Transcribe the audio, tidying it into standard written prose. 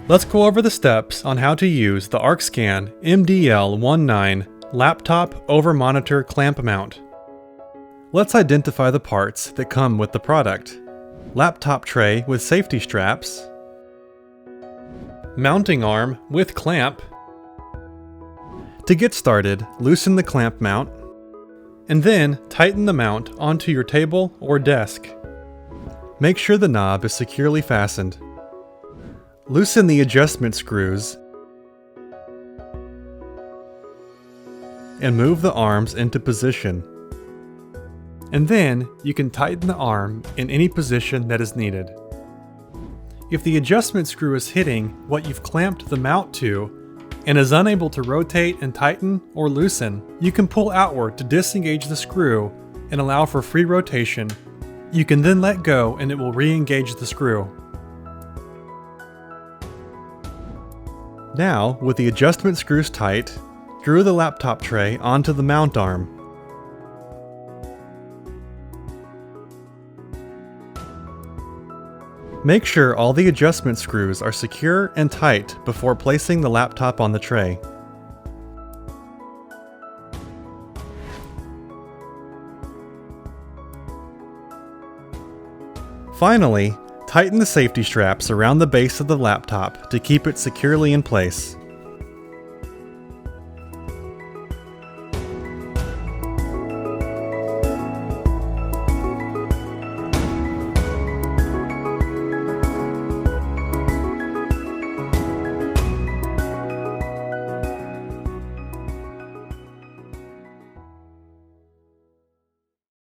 Let's go over the steps on how to use the Arkscan MDL19 laptop over monitor clamp mount. Let's identify the parts that come with the product. Laptop tray with safety straps, mounting arm with clamp. To get started, loosen the clamp mount, and then tighten the mount onto your table or desk. Make sure the knob is securely fastened. Loosen the adjustment screws and move the arms into position. And then you can tighten the arm in any position that is needed. If the adjustment screw is hitting what you've clamped the mount to and is unable to rotate and tighten or loosen, you can pull outward to disengage the screw and allow for free rotation. You can then let go and it will re-engage the screw. Now, with the adjustment screws tight, screw the laptop tray onto the mount arm. Make sure all the adjustment screws are secure and tight before placing the laptop on the tray. Finally, tighten the safety straps around the base of the laptop to keep it securely in place.